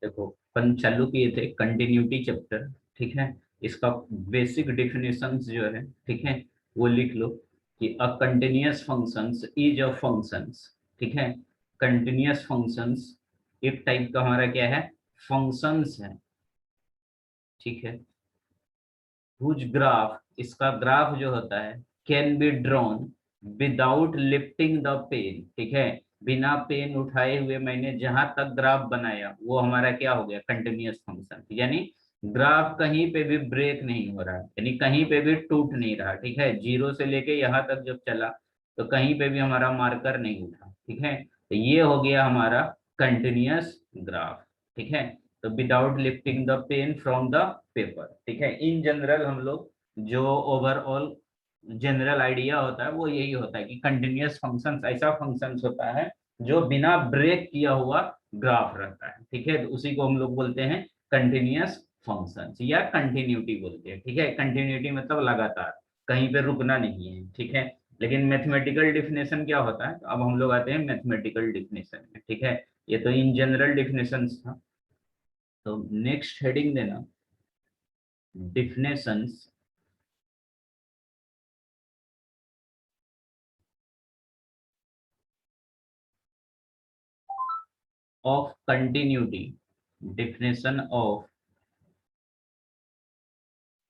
देखो अपन चालू किए थे कंटिन्यूटी चैप्टर, ठीक है। इसका बेसिक डेफिनेशंस जो है, ठीक है, वो लिख लो कि a continuous functions is a functions, ठीक है। कंटिन्यूअस फंक्शंस एक टाइप का हमारा क्या है, फंक्शंस है, ठीक है। हुज ग्राफ, इसका ग्राफ जो होता है, can be drawn without lifting the pen, ठीक है। बिना पेन उठाए हुए मैंने जहां तक ग्राफ बनाया वो हमारा क्या हो गया, कंटिन्यूअस फंक्शन। यानी ग्राफ कहीं पे भी ब्रेक नहीं हो रहा, यानी कहीं पे भी टूट नहीं रहा, ठीक है। जीरो से लेके यहाँ तक जब चला तो कहीं पे भी हमारा मार्कर नहीं उठा, ठीक है। तो ये हो गया हमारा कंटिन्यूअस ग्राफ, ठीक है। तो without lifting the pen from the paper, ठीक है। इन जनरल हम लोग जो ओवरऑल जनरल आइडिया होता है वो यही होता है कि कंटिन्यूअस फंक्शंस ऐसा फंक्शंस होता है जो बिना ब्रेक किया हुआ ग्राफ रहता है, ठीक है। तो उसी को हम लोग बोलते हैं कंटिन्यूअस फंक्शंस या कंटिन्यूटी बोलते हैं, ठीक है। कंटिन्यूटी मतलब लगातार, कहीं पे रुकना नहीं है, ठीक है। लेकिन मैथमेटिकल डिफिनेशन क्या होता है, तो अब हम लोग आते हैं मैथमेटिकल डिफिनेशन में, ठीक है। ये तो इन जनरल डिफिनेशन था। तो नेक्स्ट हेडिंग देना, definitions of continuity, definition of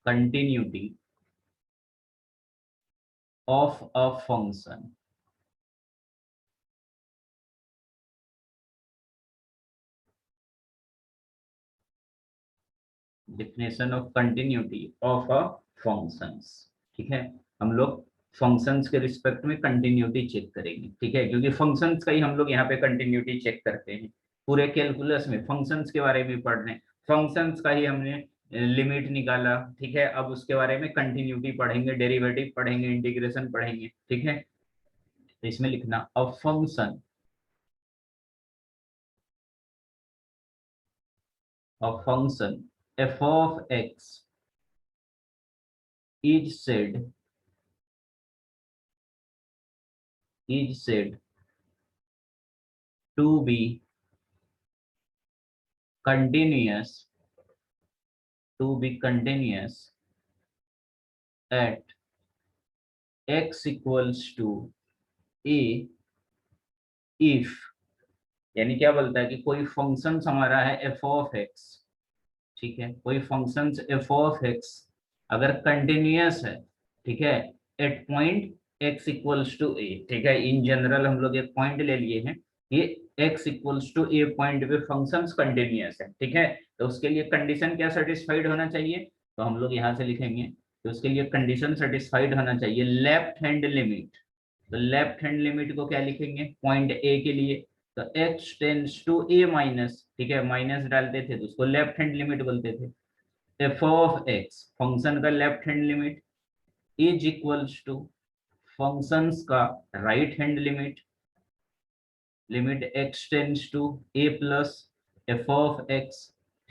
continuity of a function, definition of continuity of a functions, ठीक है। हम लोग फंक्शंस के रिस्पेक्ट में कंटिन्यूटी चेक करेंगे, ठीक है, क्योंकि फंक्शंस का ही हम लोग यहाँ पे कंटिन्यूटी चेक करते हैं। पूरे कैलकुलस में फंक्शंस के बारे में पढ़ रहे हैं, फंक्शंस का ही हमने लिमिट निकाला, ठीक है। अब उसके बारे में कंटिन्यूटी पढ़ेंगे, डेरिवेटिव पढ़ेंगे, इंटीग्रेशन पढ़ेंगे, ठीक है। तो इसमें लिखना a function f of x is said to be continuous, at x equals to a if, यानी क्या बोलता है कि कोई फंक्शन हमारा है f of x, ठीक है। कोई फंक्शन f of x अगर कंटिन्यूअस है, ठीक है, at point x equals to a, ठीक है। इन जनरल हम लोग एक पॉइंट ले लिए हैं, ये x equals to a point पे फंक्शंस कंटिन्यूअस है, ठीक है। तो उसके लिए कंडीशन क्या सेटिस्फाइड होना चाहिए, तो हम लोग यहाँ से लिखेंगे, तो उसके लिए कंडीशन सेटिस्फाइड होना चाहिए लेफ्ट हैंड लिमिट। तो लेफ्ट हैंड लिमिट को क्या लिखेंगे, पॉइंट a के लिए, तो x tends to a minus, ठीक है, माइनस डालते थे तो उसको लेफ्ट हैंड लिमिट बोलते थे। f ऑफ x फंक्शन का left hand limit is equals to functions का right hand limit, limit x tends to a plus f of x,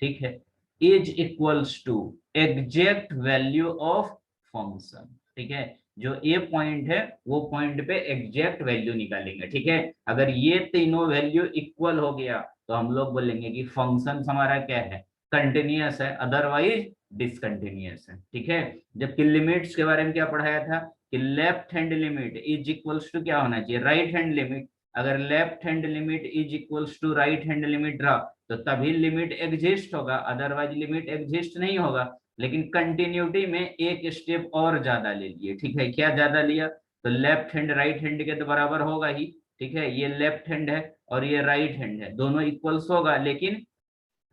ठीक है, is equals to exact value of function, ठीक है। जो a point है वो point पे एग्जैक्ट वैल्यू निकालेंगे, ठीक है। अगर ये तीनों वैल्यू इक्वल हो गया तो हम लोग बोलेंगे कि फंक्शन हमारा क्या है, कंटिन्यूअस है, अदरवाइज डिसकंटिन्यूअस है, ठीक है। जबकि लिमिट्स के बारे में क्या पढ़ाया था कि left hand limit is equals to क्या होना चाहिए, राइट हैंड लिमिट। अगर left hand limit is equals to right hand limit रहा तो तभी लिमिट एग्जिस्ट होगा, अदरवाइज लिमिट एग्जिस्ट नहीं होगा। लेकिन कंटिन्यूटी में एक स्टेप और ज्यादा ले लिए, ठीक है। क्या ज्यादा लिया, तो लेफ्ट हैंड राइट हैंड के तो बराबर होगा ही, ठीक है। ये लेफ्ट हैंड है और ये राइट हैंड है, दोनों इक्वल्स होगा, लेकिन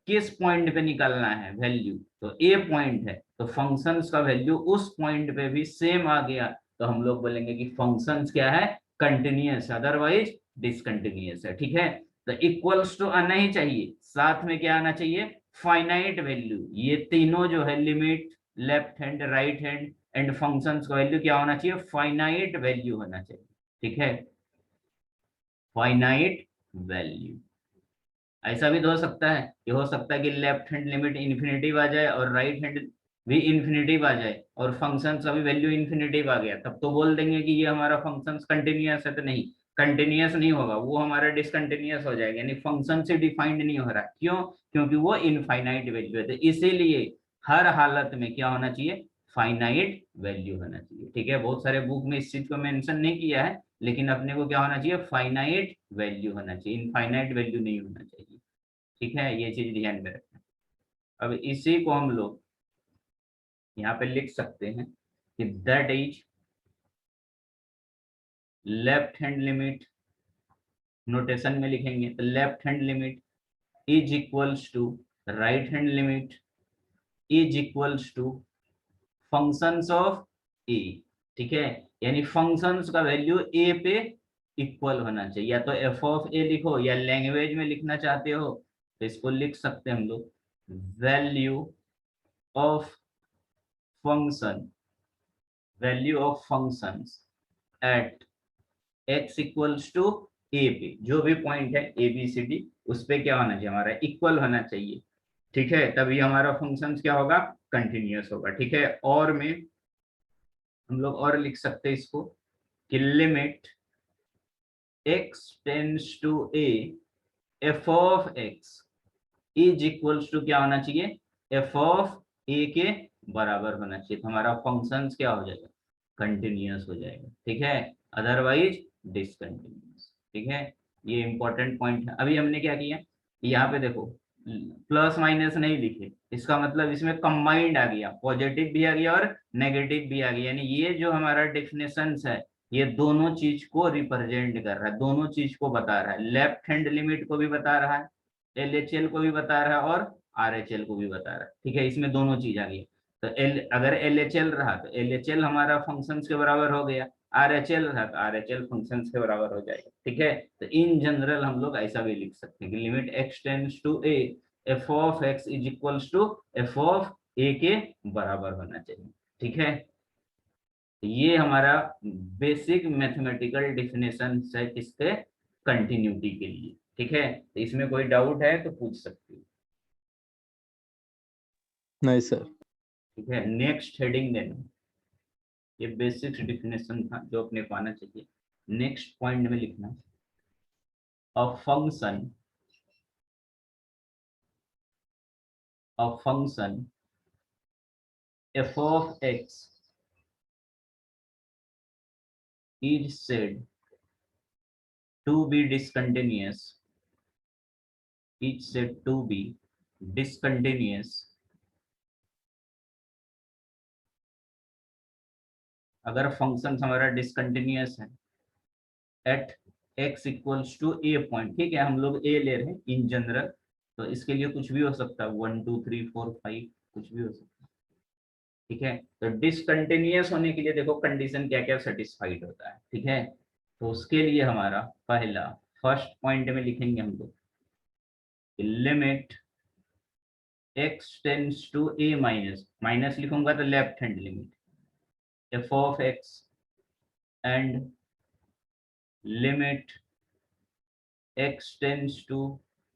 किस पॉइंट पे निकालना है वैल्यू, तो ए पॉइंट है तो फंक्शंस का वैल्यू उस पॉइंट पे भी सेम आ गया, तो हम लोग बोलेंगे कि फंक्शंस क्या है, कंटिन्यूअस, अदरवाइज डिसकंटिन्यूअस है, ठीक है। तो इक्वल्स टू आना ही चाहिए, साथ में क्या आना चाहिए, फाइनाइट वैल्यू। ये तीनों जो है limit, left hand, right hand and functions का वैल्यू क्या होना चाहिए, फाइनाइट वैल्यू होना चाहिए, ठीक है, फाइनाइट वैल्यू। ऐसा भी तो हो सकता है कि हो सकता है कि लेफ्ट हैंड लिमिट इन्फिनेटिव आ जाए और राइट हैंड भी इन्फिनेटिव आ जाए और फंक्शन का भी वैल्यू इन्फिनेटिव आ गया, तब तो बोल देंगे कि ये हमारा फंक्शन कंटिन्यूअस है, तो नहीं, कंटिन्यूअस नहीं होगा, वो हमारा डिसकंटिन्यूअस हो जाएगा, यानी फंक्शन से डिफाइंड नहीं हो रहा। क्यों? क्योंकि वो इनफाइनाइट वैल्यू है, तो इसीलिए हर हालत में क्या होना चाहिए, फाइनाइट वैल्यू होना चाहिए। ठीक है, बहुत सारे बुक में इस चीज को मेंशन नहीं किया है, लेकिन अपने को क्या होना चाहिए, फाइनाइट वैल्यू होना चाहिए, इनफाइनाइट वैल्यू नहीं होना चाहिए। ठीक है, ये चीज ध्यान में रखना। अब इसी को हम लोग यहाँ पे लिख सकते हैं कि that is left hand limit, notation में लिखेंगे तो left hand limit is equals to right hand limit is equals to functions of a. ठीक है, यानी फंक्शंस का वैल्यू ए पे इक्वल होना चाहिए, या तो एफ ऑफ ए लिखो, या लैंग्वेज में लिखना चाहते हो तो इसको लिख सकते हैं हम लोग, value of function, value of functions at x equals to a पे, जो भी पॉइंट है ए बी सी डी उस पे क्या होना चाहिए, हमारा इक्वल होना चाहिए। ठीक है, तभी हमारा फंक्शन क्या होगा, कंटिन्यूअस होगा। ठीक है, और में हम लोग और लिख सकते हैं इसको कि limit x tends to a f of x is equals to क्या होना चाहिए, f ऑफ a के बराबर होना चाहिए, तो हमारा फंक्शन क्या हो जाएगा, कंटिन्यूअस हो जाएगा। ठीक है, अदरवाइज डिसकंटिन्यूअस। ठीक है, ये इंपॉर्टेंट पॉइंट है। अभी हमने क्या किया, यहाँ पे देखो प्लस माइनस नहीं लिखे, इसका मतलब इसमें कंबाइंड आ गया, पॉजिटिव भी आ गया और नेगेटिव भी आ गया, यानी ये जो हमारा डेफिनेशन है ये दोनों चीज को रिप्रेजेंट कर रहा है, दोनों चीज को बता रहा है, लेफ्ट हैंड लिमिट को भी बता रहा है, एलएचएल को भी बता रहा है और आरएचएल को भी बता रहा है। ठीक है, इसमें दोनों चीज आ गई। तो अगर एलएचएल रहा तो एलएचएल हमारा फंक्शंस के बराबर हो गया, आरएचएल रहा तो आरएचएल फंक्शंस के बराबर हो जाएगा। ठीक है, तो इन जनरल हम लोग ऐसा भी लिख सकते हैं कि limit x tends to a f of x is equals to f of a के बराबर होना चाहिए। ठीक है, ये हमारा बेसिक मैथमेटिकल डेफिनेशन है किसके, कंटिन्यूटी के लिए। ठीक है, तो इसमें कोई डाउट है तो पूछ सकते हो। नहीं सर। ठीक है, नेक्स्ट हेडिंग देना, ये बेसिक डेफिनेशन था जो अपने को आना चाहिए। नेक्स्ट पॉइंट में लिखना, a function f of x is said to be discontinuous, is said to be discontinuous अगर फंक्शन हमारा डिसकंटिन्यूअस है at x equals to a point. ठीक है, हम लोग a ले रहे हैं इन जनरल, तो इसके लिए कुछ भी हो सकता है, 1 2 3 4 5 कुछ भी हो सकता है। ठीक है, तो डिसकंटिन्यूअस होने के लिए देखो कंडीशन क्या क्या सेटिस्फाइड होता है। ठीक है, तो उसके लिए हमारा पहला फर्स्ट पॉइंट में लिखेंगे हम लोग limit x tends to a minus, minus लिखूंगा तो left hand limit f of x and limit x tends to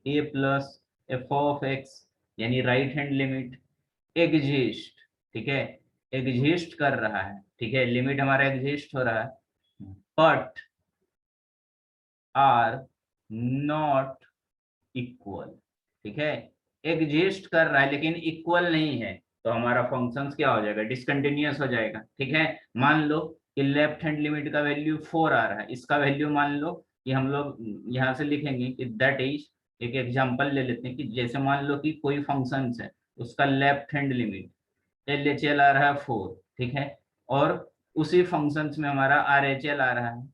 a plus f of x, यानी राइट हैंड लिमिट एग्जिस्ट। ठीक है, एग्जिस्ट कर रहा है। ठीक है, लिमिट हमारा एग्जिस्ट हो रहा है बट आर नॉट इक्वल। ठीक है, एग्जिस्ट कर रहा है लेकिन इक्वल नहीं है, तो हमारा फंक्शन क्या हो जाएगा, डिसकंटिन्यूअस हो जाएगा। ठीक है, मान लो कि लेफ्ट हैंड लिमिट का वैल्यू 4 आ रहा है, इसका वैल्यू मान लो कि हम लोग यहाँ से लिखेंगे कि दैट इज, एक एग्जांपल ले लेते हैं कि जैसे मान लो कि कोई फंक्शन है उसका लेफ्ट हैंड लिमिट LHL आ रहा है 4। ठीक है, और उसी फंक्शंस में हमारा RHL आ रहा है,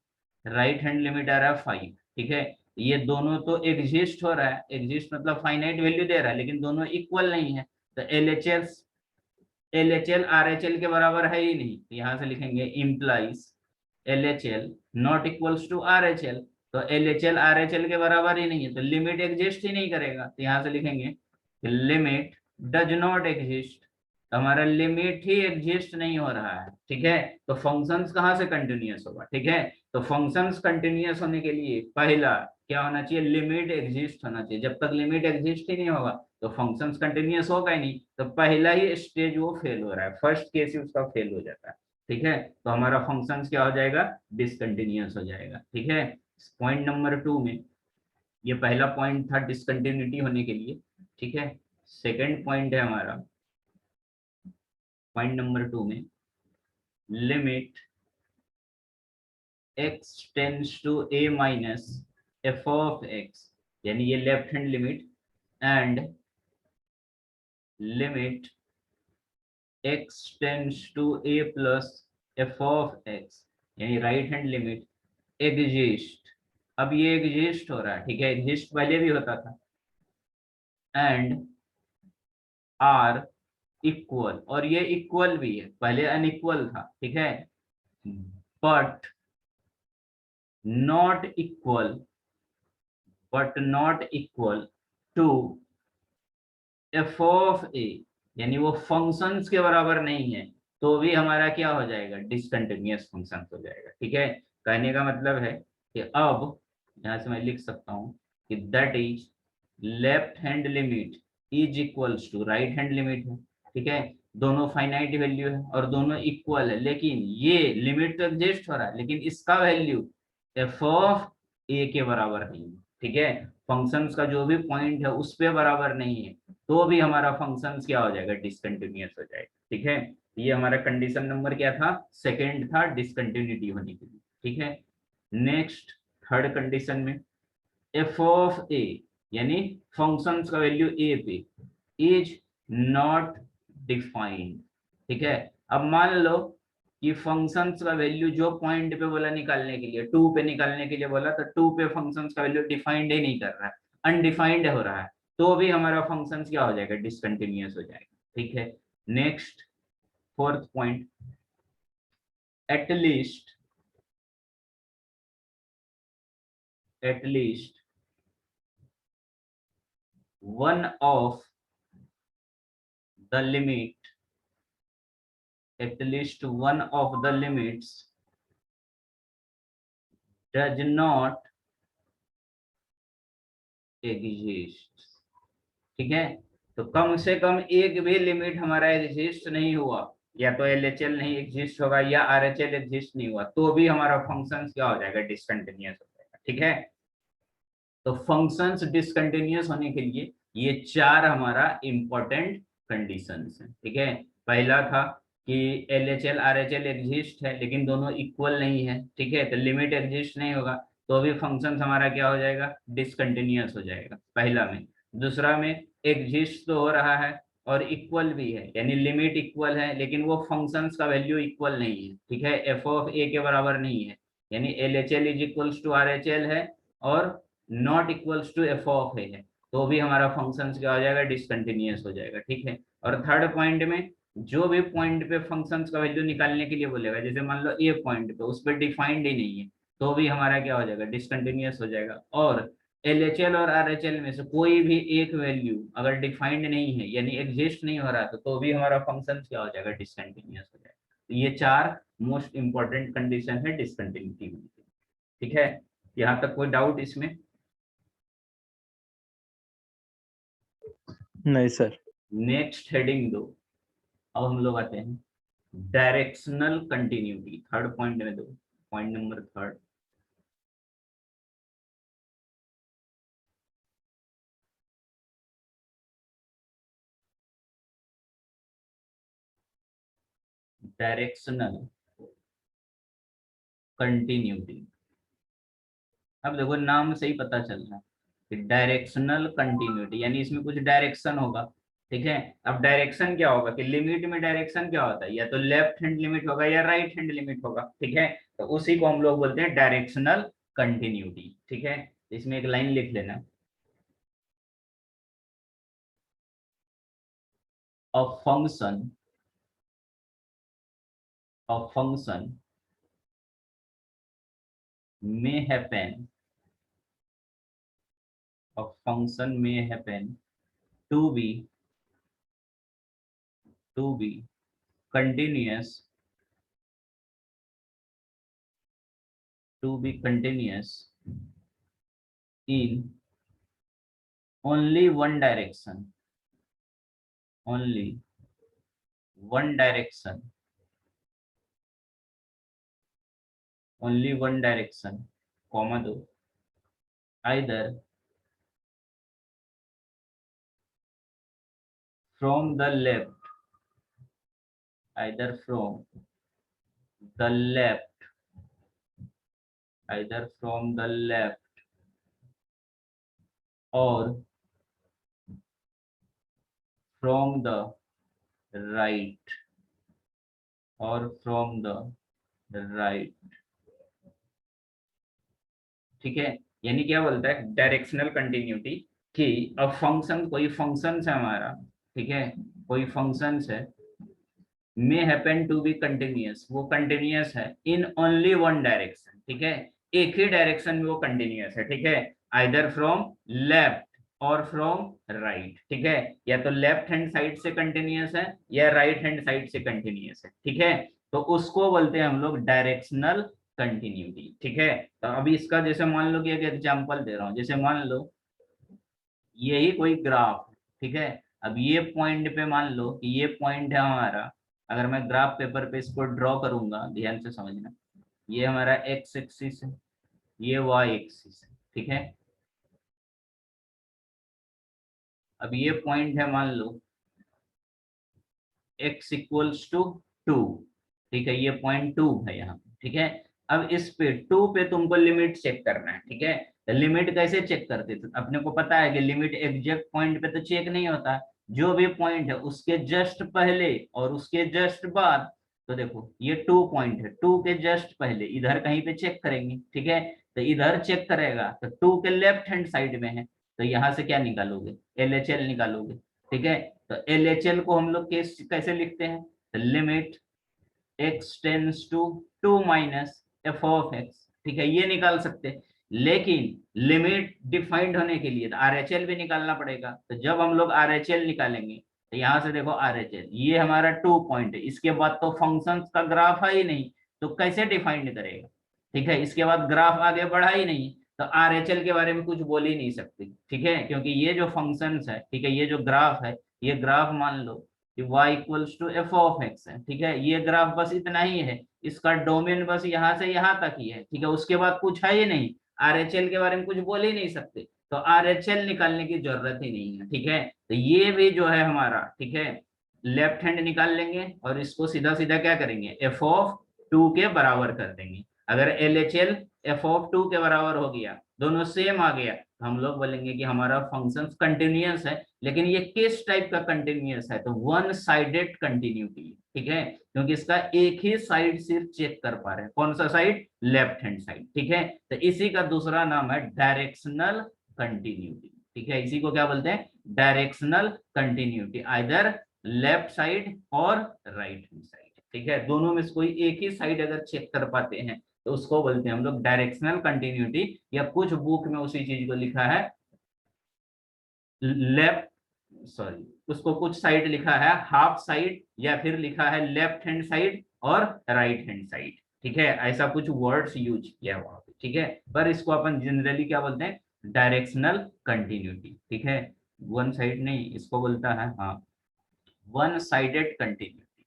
राइट हैंड लिमिट आ रहा है 5। ठीक है, ये दोनों तो एग्जिस्ट हो रहा है, एग्जिस्ट मतलब फाइनाइट वैल्यू दे रहा है, लेकिन दोनों इक्वल नहीं है, तो LHL RHL के बराबर है ही नहीं, तो यहाँ से लिखेंगे implies LHL not equals to RHL, तो LHL RHL के बराबर ही नहीं है, तो लिमिट एग्जिस्ट ही नहीं करेगा, तो यहाँ से लिखेंगे लिमिट डज नॉट एग्जिस्ट, तो हमारा लिमिट ही एग्जिस्ट नहीं हो रहा है। ठीक है, तो फंक्शंस कहाँ से कंटिन्यूअस होगा। ठीक है, तो फंक्शंस कंटिन्यूअस होने के लिए पहला क्या होना चाहिए, लिमिट एग्जिस्ट होना चाहिए, जब तक लिमिट एग्जिस्ट ही नहीं होगा तो फंक्शंस कंटिन्यूअस होगा ही नहीं, तो पहला ही स्टेज वो फेल हो रहा है, फर्स्ट केस ही उसका फेल हो जाता है। ठीक है, तो हमारा फंक्शंस क्या हो जाएगा, डिसकंटिन्यूअस हो जाएगा। ठीक है, पॉइंट नंबर 2 में, ये पहला पॉइंट था डिसकंटिन्यूटी होने के लिए, ठीक है। सेकंड पॉइंट है हमारा पॉइंट नंबर 2 में, limit x tends to a minus f of x, यानी ये left hand limit, and limit x tends to a plus f of x, यानी राइट हैंड लिमिट एग्जिस्ट। अब ये एग्जिस्ट हो रहा है, ठीक है, एग्जिस्ट पहले भी होता था, एंड आर इक्वल, और ये इक्वल भी है, पहले अनइक्वल था, ठीक है, but not equal, to f of a, यानी वो फंक्शंस के बराबर नहीं है, तो भी हमारा क्या हो जाएगा, डिसकंटिन्यूअस फंक्शन हो जाएगा, ठीक है। कहने का मतलब है कि अब यहां से मैं लिख सकता हूं कि that is left hand limit is equals to right hand limit है, ठीक है, दोनों फाइनाइट वैल्यू है और दोनों इक्वल है, लेकिन ये लिमिट तो एग्जिस्ट हो रहा है, लेकिन इसका वैल्यू एफ ऑफ ए के बराबर नहीं है, ठीक है, फंक्शंस का जो भी पॉइंट है उस पे बराबर नहीं है, तो भी हमारा फंक्शंस क्या हो जाएगा, डिसकंटिन्यूअस हो जाएगा, ठीक है। ये हमारा कंडीशन नंबर क्या था, सेकंड था, डिसकंटिन्यूटी होने के लिए, ठीक है। नेक्स्ट थर्ड कंडीशन में एफ ऑफ ए, यानी फंक्शंस का वैल्यू ए पे इज नॉट डिफाइंड, ठीक है। अब मान लो कि फंक्शंस का वैल्यू जो पॉइंट पे बोला निकालने के लिए, 2 पे निकालने के लिए बोला, तो 2 पे फंक्शंस का वैल्यू डिफाइंड ही नहीं कर रहा है, अनडिफाइंड हो रहा है, तो भी हमारा फंक्शंस क्या हो जाएगा, डिसकंटिन्यूअस हो जाएगा, ठीक है। Next fourth point, at least one of the limit, at least one of the limits does not exist, ठीक है। तो कम से कम एक भी लिमिट हमारा एग्जिस्ट नहीं हुआ, या तो LHL नहीं एग्जिस्ट होगा या RHL एग्जिस्ट नहीं हुआ, तो भी हमारा फंक्शन क्या हो जाएगा, डिसकंटिन्यूअस हो जाएगा, ठीक है। तो फंक्शंस डिसकंटिन्यूअस होने के लिए ये 4 हमारा इंपॉर्टेंट कंडीशंस हैं, ठीक है। पहला था कि LHL RHL एग्जिस्ट है लेकिन दोनों इक्वल नहीं है, ठीक है, तो लिमिट एग्जिस्ट नहीं होगा, तो भी फंक्शन हमारा क्या हो जाएगा, डिसकंटिन्यूअस हो जाएगा, पहला में। दूसरा में एग्जिस्ट तो हो रहा है और इक्वल भी है, यानी लिमिट इक्वल है लेकिन वो फंक्शंस का वैल्यू इक्वल नहीं है, ठीक है, एफ ऑफ ए के बराबर नहीं है, यानी LHL is equals to RHL है और not equals to f of a है, तो भी हमारा फंक्शन क्या हो जाएगा, डिसकंटिन्यूअस हो जाएगा, ठीक है। और थर्ड पॉइंट में जो भी पॉइंट पे फंक्शंस का वैल्यू निकालने के लिए बोलेगा, जैसे मान लो ए पॉइंट पे उस पर डिफाइंड ही नहीं है, तो भी हमारा क्या हो जाएगा, डिसकंटिन्यूअस हो जाएगा। और LHL और RHL में से कोई भी एक वैल्यू अगर डिफाइंड नहीं है, यानी एग्जिस्ट नहीं हो रहा, तो भी हमारा फंक्शन क्या हो जाएगा, डिसकंटिन्यूअस हो जाएगा। तो ये 4 मोस्ट इंपॉर्टेंट कंडीशन है डिसकंटिन्यूटी होने की, ठीक है। यहाँ तक कोई डाउट इसमें? नहीं सर। नेक्स्ट हेडिंग दो, अब हम लोग आते हैं डायरेक्शनल कंटिन्यूटी, थर्ड पॉइंट में दो, point number third, directional continuity. अब देखो नाम से ही पता चल रहा है कि डायरेक्शनल कंटिन्यूटी, यानी इसमें कुछ डायरेक्शन होगा, ठीक है। अब डायरेक्शन क्या होगा कि लिमिट में डायरेक्शन क्या होता है, या तो लेफ्ट हैंड लिमिट होगा या राइट हैंड लिमिट होगा, ठीक है, तो उसी को हम लोग बोलते हैं डायरेक्शनल कंटिन्यूटी, ठीक है। इसमें एक लाइन लिख लेना, a function may happen, to be continuous, in only one direction, only one direction, comma 2, either from the left, either from the left, either from the left or from the right, or from the right. ठीक है, यानी क्या बोलता है directional continuity, कि अब function, कोई function है हमारा, ठीक है, कोई फंक्शन है, may happen to be continuous, वो कंटिन्यूअस है इन ओनली वन डायरेक्शन, ठीक है, एक ही डायरेक्शन में वो कंटिन्यूअस है, ठीक है, आइदर फ्रॉम लेफ्ट और फ्रॉम राइट, ठीक है, या तो लेफ्ट हैंड साइड से कंटिन्यूअस है या राइट हैंड साइड से कंटिन्यूअस है, ठीक है, तो उसको बोलते हैं हम लोग डायरेक्शनल कंटिन्यूटी, ठीक है। तो अभी इसका जैसे मान लो कि एक एग्जांपल दे रहा हूँ, जैसे मान लो यही कोई ग्राफ, ठीक है, अब ये पॉइंट पे मान लो कि ये पॉइंट है हमारा, अगर मैं ग्राफ पेपर पे इसको ड्रॉ करूंगा, ध्यान से समझना, ये हमारा एक्स एक्सिस है, ये वाई एक्सिस है, ठीक है, अब ये पॉइंट है मान लो x इक्वल्स टू 2, ठीक है, ये पॉइंट 2 है यहाँ पे, ठीक है, अब इस पे 2 पे तुमको लिमिट चेक करना है, ठीक है, तो लिमिट कैसे चेक करते थे, अपने को पता है कि लिमिट एग्जैक्ट पॉइंट पे तो चेक नहीं होता, जो भी पॉइंट है उसके जस्ट पहले और उसके जस्ट बाद, तो देखो ये 2 पॉइंट है, 2 के जस्ट पहले इधर कहीं पे चेक करेंगे, ठीक है, तो इधर चेक करेगा तो 2 के लेफ्ट हैंड साइड में है, तो यहाँ से क्या निकालोगे, LHL निकालोगे, ठीक है, तो LHL को हम लोग कैसे लिखते हैं, तो limit x tends to 2 minus f of x, ठीक है, ये निकाल सकते हैं, लेकिन लिमिट डिफाइंड होने के लिए तो RHL भी निकालना पड़ेगा, तो जब हम लोग RHL निकालेंगे तो यहाँ से देखो RHL ये हमारा 2 पॉइंट है, इसके बाद तो फंक्शन का ग्राफ है ही नहीं, तो कैसे डिफाइंड करेगा, ठीक है, इसके बाद ग्राफ आगे बढ़ा ही नहीं, तो RHL के बारे में कुछ बोल ही नहीं सकते, ठीक है, क्योंकि ये जो फंक्शन है, ठीक है, ये जो ग्राफ है, ये ग्राफ मान लो कि y equals to f of x है, ठीक है, ये ग्राफ बस इतना ही है, इसका डोमेन बस यहाँ से यहाँ तक ही है, ठीक है, उसके बाद कुछ है ही नहीं, RHL के बारे में कुछ बोल ही नहीं सकते, तो RHL निकालने की जरूरत ही नहीं है, ठीक है, तो ये भी जो है हमारा, ठीक है, लेफ्ट हैंड निकाल लेंगे और इसको सीधा सीधा क्या करेंगे, एफ ऑफ 2 के बराबर कर देंगे, अगर LHL एफ ऑफ 2 के बराबर हो गया, दोनों सेम आ गया, तो हम लोग बोलेंगे कि हमारा फंक्शन कंटिन्यूअस है, लेकिन ये किस टाइप का कंटिन्यूअस है, तो वन साइडेड कंटिन्यूटी, ठीक है, क्योंकि इसका एक ही साइड सिर्फ चेक कर पा रहे हैं, कौन सा साइड, लेफ्ट हैंड साइड, ठीक है, तो इसी का दूसरा नाम है डायरेक्शनल कंटिन्यूटी, ठीक है, इसी को क्या बोलते हैं, directional continuity, either left side और राइट हैंड साइड, ठीक है, दोनों में से कोई एक ही साइड अगर चेक कर पाते हैं तो उसको बोलते हैं हम लोग डायरेक्शनल कंटिन्यूटी, या कुछ बुक में उसी चीज को लिखा है लेफ्ट, सॉरी, उसको कुछ साइड लिखा है हाफ साइड, या फिर लिखा है लेफ्ट हैंड साइड और राइट हैंड साइड, ठीक है, ऐसा कुछ वर्ड्स यूज किया वहां पे, ठीक है, पर इसको अपन जनरली क्या बोलते हैं, डायरेक्शनल कंटिन्यूटी, ठीक है, वन साइड नहीं, इसको बोलता है, हाँ, वन साइडेड कंटिन्यूटी,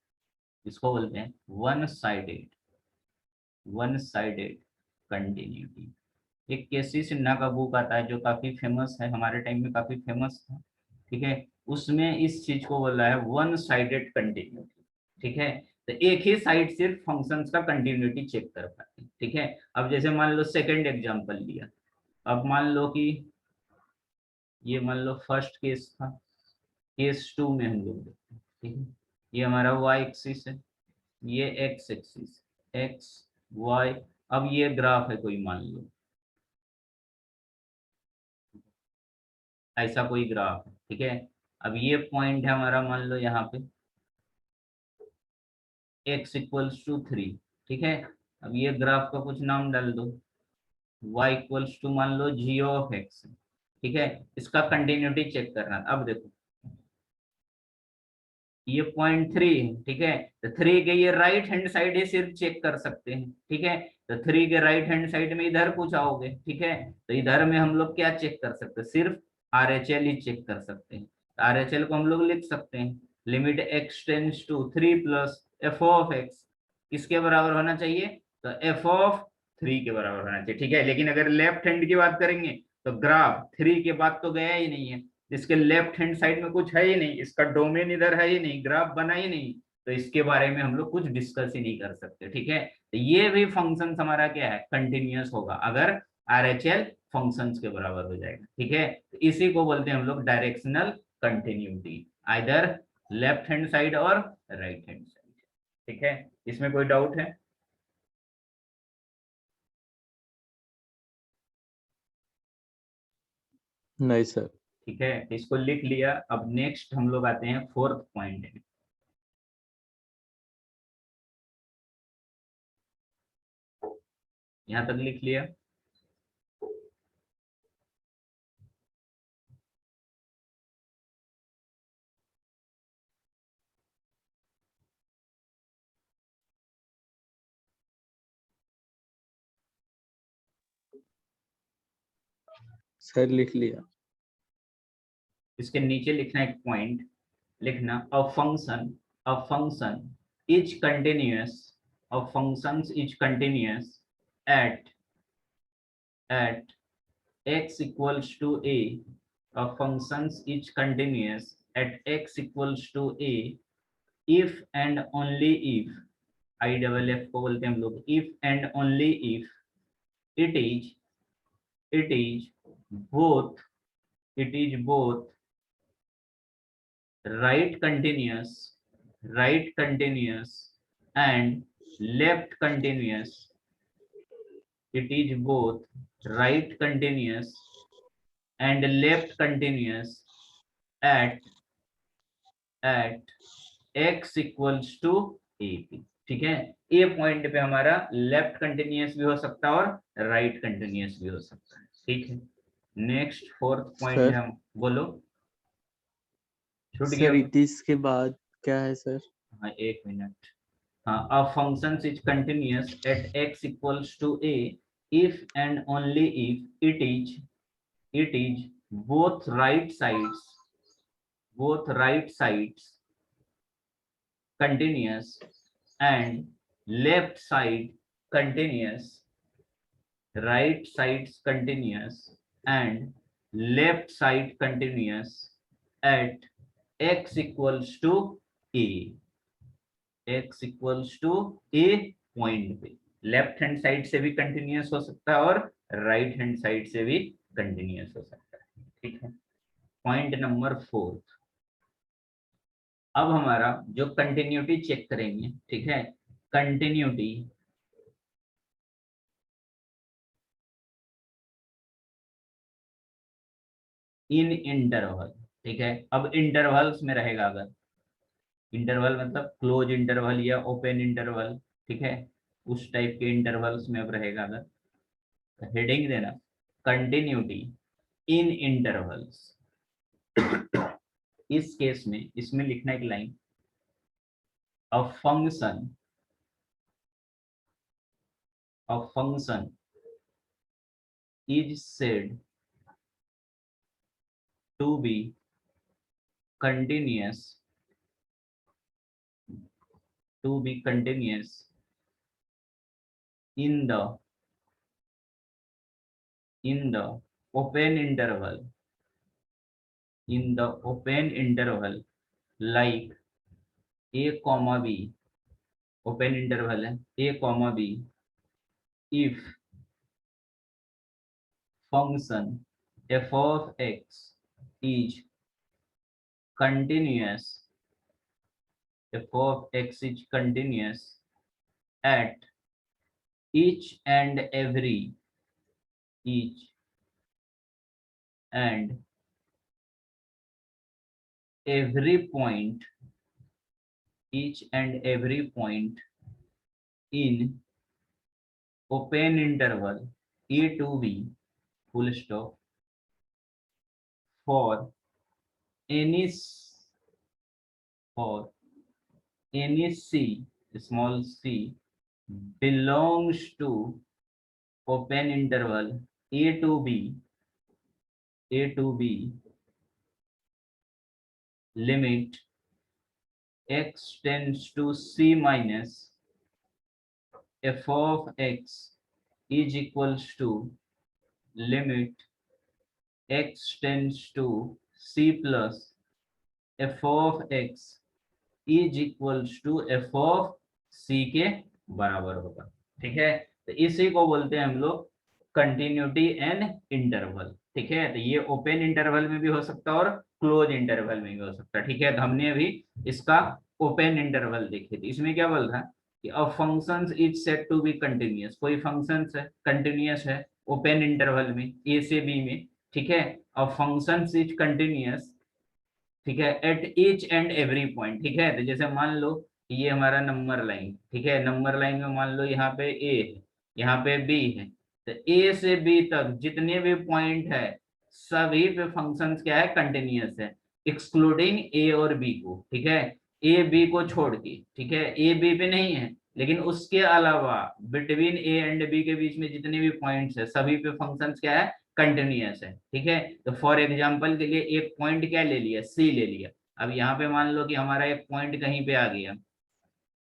इसको बोलते हैं वन साइडेड कंटिन्यूटी। एक केसी सिन्हा का बुक आता है जो काफी फेमस है, हमारे टाइम में काफी फेमस था, ठीक है, उसमें इस चीज को बोला है वन साइडेड कंटिन्यूटी, ठीक है, तो एक ही साइड सिर्फ फंक्शंस का कंटिन्यूटी चेक कर पाते हैं, ठीक है, अब जैसे मान लो सेकंड एग्जांपल लिया, अब मान लो कि ये मान लो फर्स्ट केस था, केस 2 में हम लोग देखते हैं, ठीक है, ये हमारा y एक्सिस है, ये x एक्सिस, x y, अब ये ग्राफ है कोई मान लो, ऐसा कोई ग्राफ है, ठीक है, अब ये पॉइंट है हमारा मान लो यहाँ पे x इक्वल्स टू 3, ठीक है, अब ये ग्राफ का कुछ नाम डाल दो, y इक्वल्स टू मान लो g ऑफ x, ठीक है, इसका कंटिन्यूटी चेक करना, अब देखो ये पॉइंट 3 है, ठीक है, तो 3 के ये राइट हैंड साइड ही सिर्फ चेक कर सकते हैं, ठीक है, तो 3 के राइट हैंड साइड में इधर कुछ आओगे, ठीक है, तो इधर में हम लोग क्या चेक कर सकते हैं, सिर्फ RHL ही चेक कर सकते हैं, तो RHL को हम लोग लिख सकते हैं limit x tends to 3 plus f of x, किसके बराबर होना चाहिए, तो एफ ऑफ 3 के बराबर होना चाहिए, ठीक है, लेकिन अगर लेफ्ट हैंड की बात करेंगे तो ग्राफ 3 के बाद तो गया ही नहीं है, इसके लेफ्ट हैंड साइड में कुछ है ही नहीं, इसका डोमेन इधर है ही नहीं, ग्राफ बना ही नहीं, तो इसके बारे में हम लोग कुछ डिस्कस ही नहीं कर सकते। ठीक है, तो ये भी फंक्शन हमारा क्या है, कंटिन्यूअस होगा अगर RHL फंक्शंस के बराबर हो जाएगा। ठीक है, तो इसी को बोलते हैं हम लोग directional continuity, either left hand side और राइट हैंड साइड। ठीक है, इसमें कोई डाउट है? नहीं सर। ठीक है, इसको लिख लिया। अब नेक्स्ट हम लोग आते हैं फोर्थ पॉइंट में। यहां तक लिख लिया। सर लिख लिया। इसके नीचे लिखना एक पॉइंट, लिखना अ function is continuous, a functions is continuous eight x equals to a, a functions is continuous at x equals to a if and only if, I double f को बोलते हैं हम लोग, if and only if it is both, it is both right continuous and left continuous, it is both right continuous and left continuous at x equals to a p। ठीक है, ए point पे हमारा left continuous भी हो सकता है और right continuous भी हो सकता है। ठीक है, नेक्स्ट फोर्थ पॉइंट है, सर हम बोलो, छूट गया। सर इट इज के बाद क्या है सर? हाँ, एक मिनट। हाँ, a function is continuous at x equals to a if and only if it is both right sides continuous and left side continuous, right sides continuous and left side continuous at x equals to a, x equals to a point पे left hand side से भी continuous हो सकता है और right hand side से भी continuous हो सकता है। ठीक है, पॉइंट नंबर 4। अब हमारा जो कंटिन्यूटी चेक करेंगे, ठीक है, कंटिन्यूटी इन इंटरवल। ठीक है, अब इंटरवल्स में रहेगा, अगर इंटरवल मतलब क्लोज इंटरवल या ओपन इंटरवल, ठीक है, उस टाइप के इंटरवल्स में अब रहेगा, अगर हेडिंग देना कंटिन्यूटी इन इंटरवल्स। इस केस में इसमें लिखना एक line, a function is said to be continuous in the open interval like a comma b, open interval है a comma b, if function f of x is continuous, f of x is continuous at each and every each and every point, each and every point in open interval a to b full stop for any for any c small c belongs to open interval a to b limit x tends to c minus f of x is equals to limit x tends to c plus f of x is equals to f of c के बराबर होगा। ठीक है, तो इसी को बोलते हैं हम लोग कंटिन्यूटी एंड इंटरवल। ठीक है, तो ये ओपन इंटरवल में भी हो सकता है और क्लोज इंटरवल में भी हो सकता है। ठीक है, तो हमने अभी इसका ओपन इंटरवल देखे थे। इसमें क्या बोल रहा है कि a function is said to be continuous, कोई फंक्शन है कंटिन्यूअस है ओपन इंटरवल में ए से बी में। ठीक है, अ फंक्शन इज कंटिन्यूअस, ठीक है, at each and every point. ठीक है, तो जैसे मान लो ये हमारा नंबर लाइन, ठीक है, नंबर लाइन में मान लो यहाँ पे ए है, यहाँ पे बी है, तो ए से बी तक जितने भी पॉइंट है सभी पे फंक्शंस क्या है, कंटिन्यूअस है, एक्सक्लूडिंग ए और बी को। ठीक है, ए बी को छोड़ के, ठीक है, ए बी पे नहीं है, लेकिन उसके अलावा बिटवीन ए एंड बी के बीच में जितने भी पॉइंट्स है सभी पे फंक्शंस क्या है, कंटिन्यूअस है। ठीक है, तो फॉर एग्जांपल के लिए एक पॉइंट क्या ले लिया, सी ले लिया। अब यहाँ पे मान लो कि हमारा एक पॉइंट कहीं पे आ गया,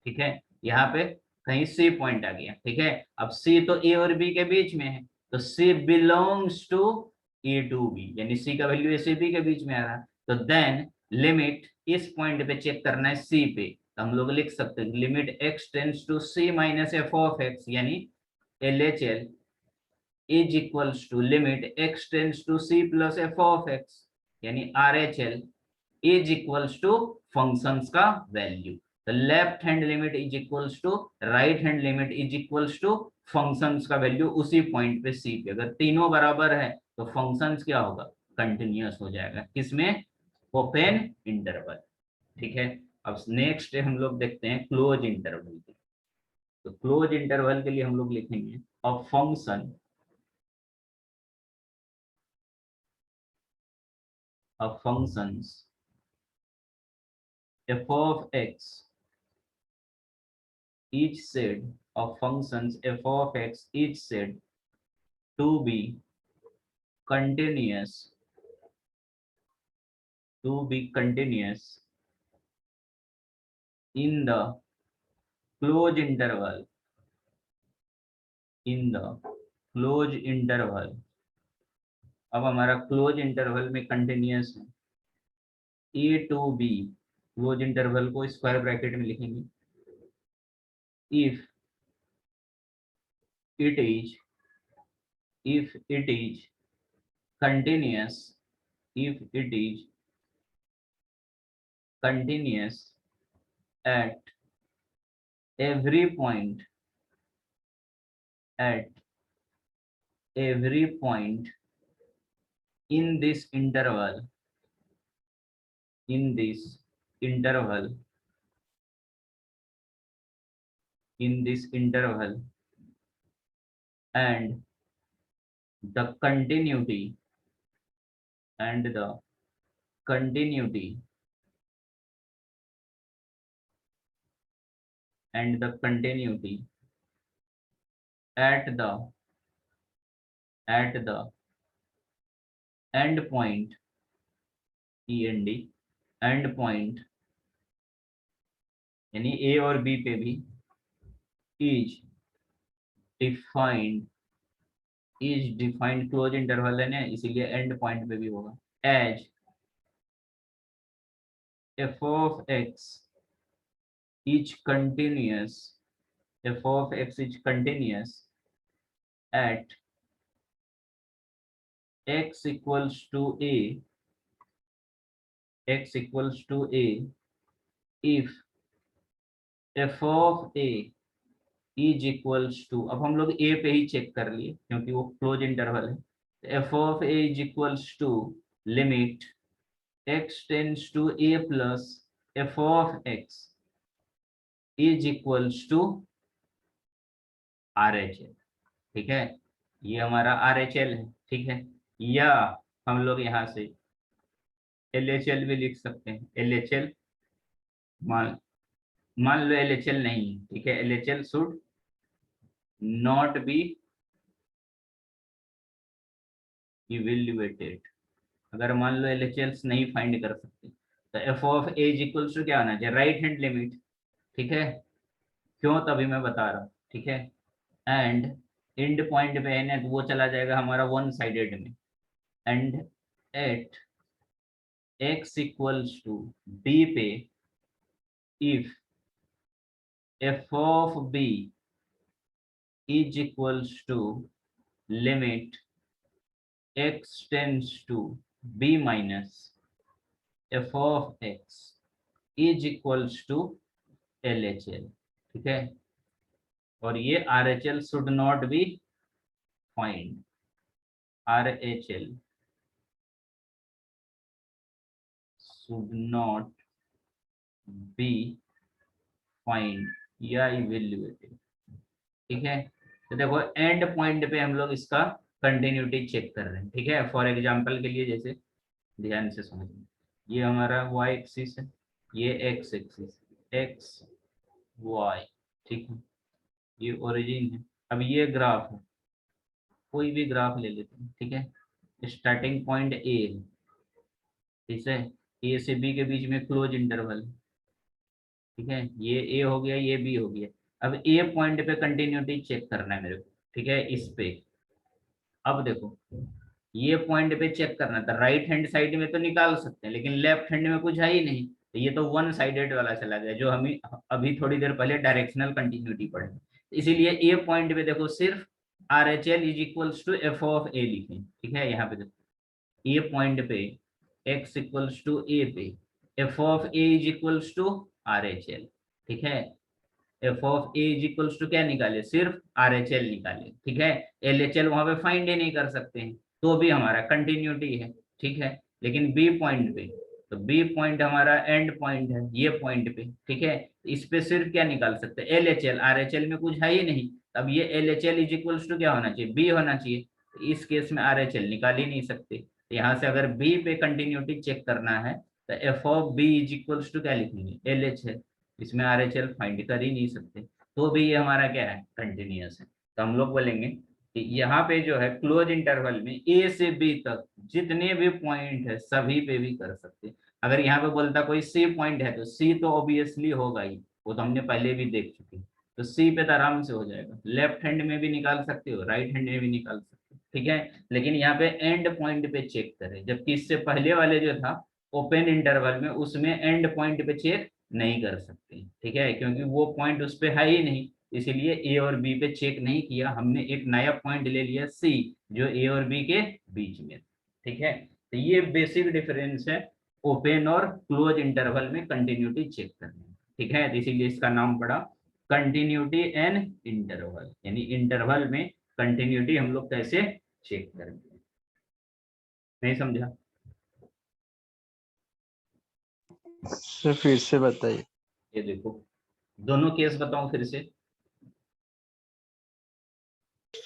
ठीक है, यहाँ पे कहीं सी पॉइंट आ गया। ठीक है, अब सी तो ए और बी के बीच में है, तो C belongs to A to B, यानी सी का वैल्यू ए से बी के बीच में आ रहा है, तो देन लिमिट इस पॉइंट पे चेक करना है सी पे, तो हम लोग लिख सकते हैं limit x tends to c minus f of x, यानी LHL is equals to limit x tends to c plus f of x, यानी RHL is equals to functions का वैल्यू। तो left hand limit is equals to right hand limit is equals to functions का value उसी point पे c पे। अगर तीनों बराबर है तो फंक्शंस क्या होगा, कंटिन्यूअस हो जाएगा, किसमें, ओपन इंटरवल। ठीक है, अब नेक्स्ट हम लोग देखते हैं क्लोज इंटरवल के। तो क्लोज इंटरवल के लिए हम लोग लिखेंगे a function of functions f of x each said of functions f of x each said to be continuous, in the closed interval, in the closed interval। अब हमारा close interval में continuous है ए to B, close interval को square bracket में लिखेंगे, if it is if it is continuous, if it is continuous at every point, at every point in this interval, in this interval, in this interval, and the continuity, and the continuity, and the continuity at the end point, END end point, यानी ए और B पे भी is defined, is defined close interval है ना, इसीलिए and point पे भी होगा, as f of x is continuous, f of x is continuous at x equals to a, x equals to a if f of a is equals to, अब हम लोग ए पे ही चेक कर लिए क्योंकि वो क्लोज इंटरवल है, f of a is equals to limit x tends to a plus f of x is equals to RHL। ठीक है, ये हमारा RHL है। ठीक है, या हम लोग यहाँ से LHL भी लिख सकते हैं, LHL मान मान लो LHL नहीं, ठीक है, LHL should not be evaluated. अगर मान लो LHLs नहीं फाइंड कर सकते तो f of a is equals to क्या आना चाहिए, राइट हैंड लिमिट। ठीक है, क्यों, तभी मैं बता रहा हूँ। ठीक है, एंड एंड पॉइंट पे है ना, तो वो चला जाएगा हमारा वन साइडेड में, and at x equals to b पे if f of b is equals to limit x tends to b minus f of x is equals to LHL, ठीक है। और ये RHL should not be find, RHL should not be find या evaluated, ठीक है। तो देखो and point पे हम लोग इसका कंटिन्यूटी चेक कर रहे हैं, ठीक है। फॉर एग्जांपल के लिए जैसे ध्यान से समझिए, ये हमारा y एक्सिस है, ये x एक्सिस, x y, ठीक है, ये ओरिजिन है। अब ये ग्राफ है, कोई भी ग्राफ ले लेते हैं, ठीक है। स्टार्टिंग पॉइंट ए है, ठीक है, ए से बी के बीच में क्लोज इंटरवल, ठीक है, ये ए हो गया, ये बी हो गया। अब ए पॉइंट पे कंटिन्यूटी चेक करना है मेरे को, ठीक है, इस पे। अब देखो ये पॉइंट पे चेक करना था, राइट हैंड साइड में तो निकाल सकते हैं, लेकिन लेफ्ट हैंड में कुछ है ही नहीं, तो ये तो वन साइडेड वाला चला गया, जो हमें अभी थोड़ी देर पहले डायरेक्शनल कंटिन्यूटी पढ़े। इसीलिए ए पॉइंट पे देखो सिर्फ RHL is equals to f of a लिखें, ठीक है। यहाँ पे देखो ए पॉइंट पे x इक्वल्स टू ए पे f of a is equals to RHL, ठीक है। F of a is equals to क्या निकाले, सिर्फ RHL निकाले, ठीक है। LHL वहां पे फाइंड ही नहीं कर सकते हैं, तो भी हमारा कंटिन्यूटी है, ठीक है। लेकिन बी पॉइंट पे, तो बी पॉइंट हमारा एंड पॉइंट है ये पॉइंट पे, ठीक है। इस पे सिर्फ क्या निकाल सकते हैं, LHL, RHL में कुछ है ही नहीं। अब ये LHL इज इक्वल्स टू क्या होना चाहिए, बी होना चाहिए। तो इस केस में RHL निकाल ही नहीं सकते। यहाँ से अगर बी पे कंटिन्यूटी चेक करना है तो f of b is equals to क्या लिखेंगे, LHL। इसमें RHL फाइंड कर ही नहीं सकते, तो भी ये हमारा क्या है, कंटिन्यूअस है। तो हम लोग बोलेंगे कि यहाँ पे जो है क्लोज इंटरवल में ए से बी तक जितने भी पॉइंट है सभी पे भी कर सकते हैं। अगर यहाँ पे बोलता कोई सी पॉइंट है तो सी तो ऑब्वियसली होगा ही, वो तो हमने पहले भी देख चुके हैं। तो सी पे तो आराम से हो जाएगा, लेफ्ट हैंड में भी निकाल सकते हो, राइट हैंड में भी निकाल सकते हो, ठीक है। लेकिन यहाँ पे एंड पॉइंट पे चेक करें, जबकि इससे पहले वाले जो था ओपन इंटरवल में, उसमें एंड पॉइंट पे चेक नहीं कर सकते, ठीक है, क्योंकि वो पॉइंट उस पर है ही नहीं। इसीलिए ए और बी पे चेक नहीं किया, हमने एक नया पॉइंट ले लिया सी, जो ए और बी के बीच में, ठीक है। तो ये बेसिक डिफरेंस है ओपन और क्लोज इंटरवल में कंटिन्यूटी चेक करने, ठीक है। तो इसीलिए इसका नाम पड़ा कंटिन्यूटी एंड इंटरवल, यानी इंटरवल में कंटिन्यूटी हम लोग कैसे चेक करेंगे। नहीं समझा? सर फिर से बताइए। ये देखो दोनों केस बताऊं फिर से।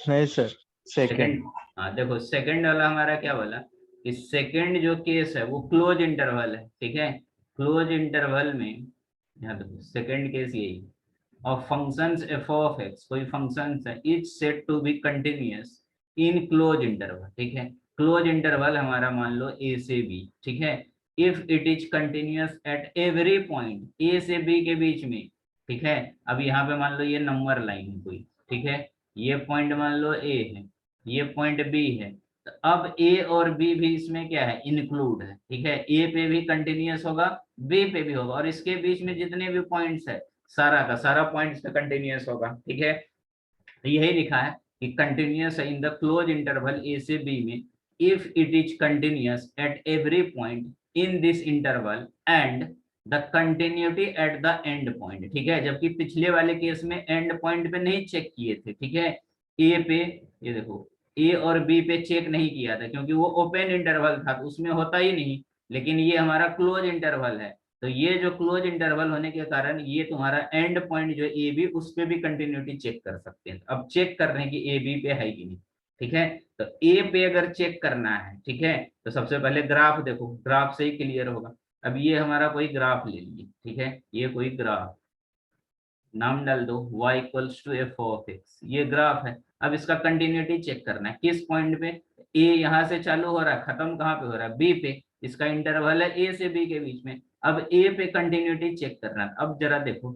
नहीं सर, सेकंड। हाँ देखो सेकंड वाला हमारा क्या बोला कि सेकंड जो केस है वो क्लोज इंटरवल है, ठीक है। क्लोज इंटरवल में यहाँ देखो सेकंड केस यही, और फंक्शंस एफ ऑफ एक्स, कोई फंक्शंस है, is said to be continuous in close interval, ठीक है। क्लोज इंटरवल हमारा मान लो ए से बी, ठीक है। If it is continuous at every point A से बी के बीच में, ठीक है। अब यहाँ पे मान लो ये नंबर लाइन है कोई, ठीक है, ये पॉइंट मान लो ए है, ये पॉइंट बी है, तो अब ए और बी भी इसमें क्या है, इंक्लूड है, ठीक है। ए पे भी कंटिन्यूअस होगा, बी पे भी होगा, और इसके बीच में जितने भी पॉइंट्स है सारा का सारा पॉइंट्स पे कंटिन्यूअस होगा, ठीक है। तो यही लिखा है कि continuous in the close interval a से बी में if it is continuous at every point in this interval and the continuity at the end point, ठीक है। जबकि पिछले वाले केस में एंड पॉइंट पे नहीं चेक किए थे, ठीक है। ए पे ये देखो ए और बी पे चेक नहीं किया था क्योंकि वो ओपन इंटरवल था तो उसमें होता ही नहीं, लेकिन ये हमारा क्लोज इंटरवल है, तो ये जो क्लोज इंटरवल होने के कारण ये तुम्हारा एंड पॉइंट जो ए बी, उस पे भी कंटिन्यूटी चेक कर सकते हैं। अब चेक कर रहे हैं कि ए बी पे है कि नहीं, ठीक है। तो ए पे अगर चेक करना है, ठीक है, तो सबसे पहले ग्राफ देखो, ग्राफ से ही क्लियर होगा। अब ये हमारा कोई ग्राफ ले लिए, ठीक है, ये कोई ग्राफ, नाम डाल दो y equals to f of x, ये ग्राफ है। अब इसका कंटिन्यूटी चेक करना है किस पॉइंट पे, ए यहाँ से चालू हो रहा है, खत्म कहाँ पे हो रहा है, बी पे, इसका इंटरवल है ए से बी के बीच में। अब ए पे कंटिन्यूटी चेक करना है। अब जरा देखो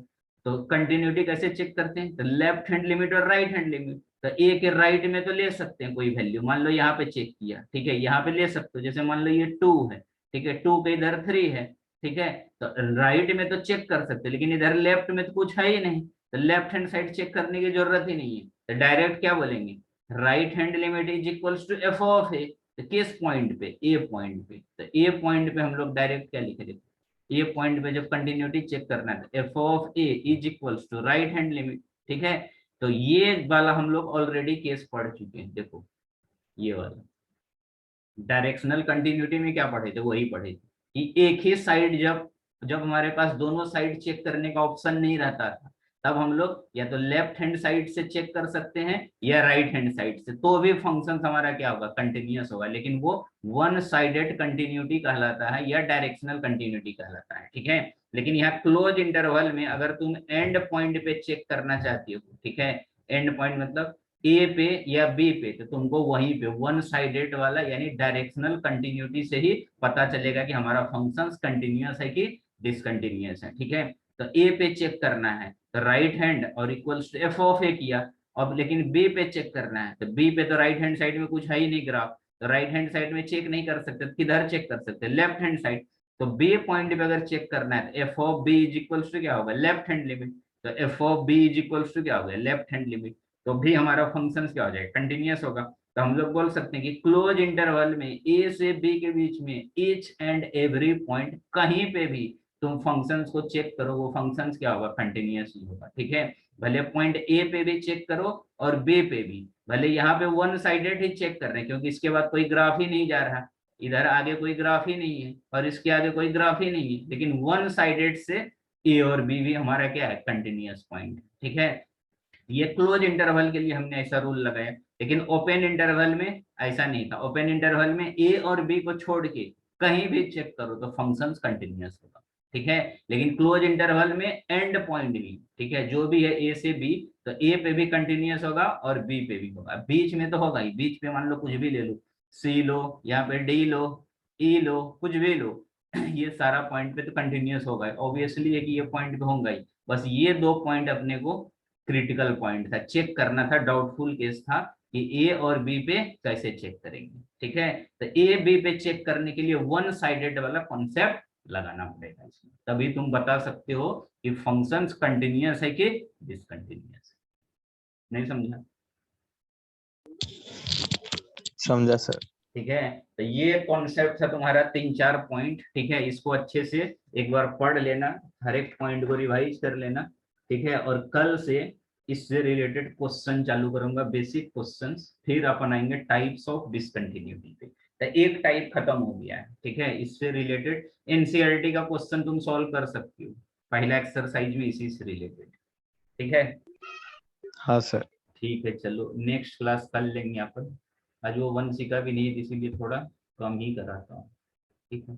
तो कंटिन्यूटी कैसे चेक करते हैं, तो लेफ्ट हैंड लिमिट और राइट हैंड लिमिट, तो ए के राइट में तो ले सकते हैं कोई वैल्यू, मान लो यहाँ पे चेक किया, ठीक है, यहाँ पे ले सकते हो, जैसे मान लो ये 2 है, ठीक है, 2 के इधर 3 है, ठीक है, तो राइट में तो चेक कर सकते हैं, लेकिन इधर लेफ्ट में तो कुछ है ही नहीं, तो लेफ्ट हैंड साइड चेक करने की जरूरत ही नहीं है, तो डायरेक्ट क्या बोलेंगे, right hand limit is equals to f of a, तो किस पॉइंट पे, ए पॉइंट पे, तो ए पॉइंट पे हम लोग डायरेक्ट क्या लिख देते, ए पॉइंट पे जब कंटिन्यूटी चेक करना है, f of a is equals to right hand limit, ठीक है, तो ये वाला हम लोग ऑलरेडी केस पढ़ चुके हैं, देखो ये वाला डायरेक्शनल कंटिन्यूटी में क्या पढ़े थे, वही पढ़े थे कि एक ही साइड जब जब हमारे पास दोनों साइड चेक करने का ऑप्शन नहीं रहता था, तब हम लोग या तो लेफ्ट हैंड साइड से चेक कर सकते हैं या राइट हैंड साइड से, तो भी फंक्शन हमारा क्या होगा, कंटिन्यूअस होगा, लेकिन वो वन साइडेड कंटिन्यूटी कहलाता है या डायरेक्शनल कंटिन्यूटी कहलाता है, ठीक है। लेकिन यहाँ क्लोज इंटरवल में अगर तुम एंड पॉइंट पे चेक करना चाहती हो, ठीक है, एंड पॉइंट मतलब ए पे या बी पे, तो तुमको वहीं पे वन साइडेड वाला यानी डायरेक्शनल कंटिन्यूटी से ही पता चलेगा कि हमारा फंक्शंस कंटिन्यूअस है कि डिसकंटिन्यूअस है, ठीक है। तो ए पे चेक करना है तो राइट हैंड और इक्वल्स टू एफ ऑफ ए किया, अब लेकिन बी पे चेक करना है तो बी पे तो राइट हैंड साइड में कुछ है ही नहीं ग्राफ, तो राइट हैंड साइड में चेक नहीं कर सकते, किधर चेक कर सकते, लेफ्ट हैंड साइड, तो बी पॉइंट पे अगर चेक करना है तो f of b is equals to क्या होगा, लेफ्ट हैंड लिमिट, तो f of b is equals to क्या होगा, लेफ्ट हैंड लिमिट, तो भी हमारा फंक्शन क्या हो जाएगा, कंटिन्यूअस होगा। तो हम लोग बोल सकते हैं कि क्लोज इंटरवल में ए से बी के बीच में ईच एंड एवरी पॉइंट कहीं पे भी तुम फंक्शंस को चेक करो, वो फंक्शंस क्या होगा, कंटिन्यूअस ही होगा, ठीक है। भले पॉइंट ए पे भी चेक करो और बी पे भी, भले यहाँ पे वन साइडेड ही चेक कर रहे हैं क्योंकि इसके बाद कोई ग्राफ ही नहीं जा रहा, इधर आगे कोई ग्राफ ही नहीं है और इसके आगे कोई ग्राफ ही नहीं है, लेकिन वन साइडेड से ए और बी भी हमारा क्या है, कंटिन्यूअस पॉइंट, ठीक है। ये क्लोज इंटरवल के लिए हमने ऐसा रूल लगाया, लेकिन ओपन इंटरवल में ऐसा नहीं था, ओपन इंटरवल में ए और बी को छोड़ के कहीं भी चेक करो तो फंक्शंस कंटिन्यूअस होगा, ठीक है। लेकिन क्लोज इंटरवल में एंड पॉइंट भी, ठीक है, जो भी है ए से बी, तो ए पे भी कंटिन्यूअस होगा और बी पे भी होगा, बीच में तो होगा ही, बीच पे मान लो कुछ भी ले लो, सी लो, यहाँ पे डी लो, ई लो, कुछ भी लो, ये सारा पॉइंट पे तो कंटिन्यूअस होगा, ऑब्वियसली है कि ये पॉइंट पे होगा ही, बस ये दो पॉइंट अपने को क्रिटिकल पॉइंट था, चेक करना था, डाउटफुल केस था कि ए और बी पे कैसे चेक करेंगे, ठीक है। तो ए बी पे चेक करने के लिए वन साइडेड वाला कॉन्सेप्ट लगाना पड़ेगा इसमें, तभी तुम बता सकते हो कि फंक्शंस कंटिन्यूअस है कि डिसकंटिन्यूअस है। नहीं समझा? समझा सर। ठीक है, तो ये कॉन्सेप्ट था तुम्हारा 3-4 पॉइंट, ठीक है, इसको अच्छे से एक बार पढ़ लेना, हर एक पॉइंट को रिवाइज कर लेना, ठीक है, और कल से इससे रिलेटेड क्वेश्चन चालू करूंगा, बेसिक क्वेश्चंस, फिर अपन आएंगे टाइप्स ऑफ डिसकंटिन्यूटी पे, तो एक टाइप खत्म हो गया है, ठीक है, इससे रिलेटेड एनसीईआरटी का क्वेश्चन तुम सॉल्व कर सकते हो, पहला एक्सरसाइज भी इसी से रिलेटेड, ठीक है। हाँ सर। ठीक है, चलो नेक्स्ट क्लास कल लेंगे अपन, आज वो वंशिका भी नहीं है इसीलिए थोड़ा कम ही कराता हूँ, ठीक है।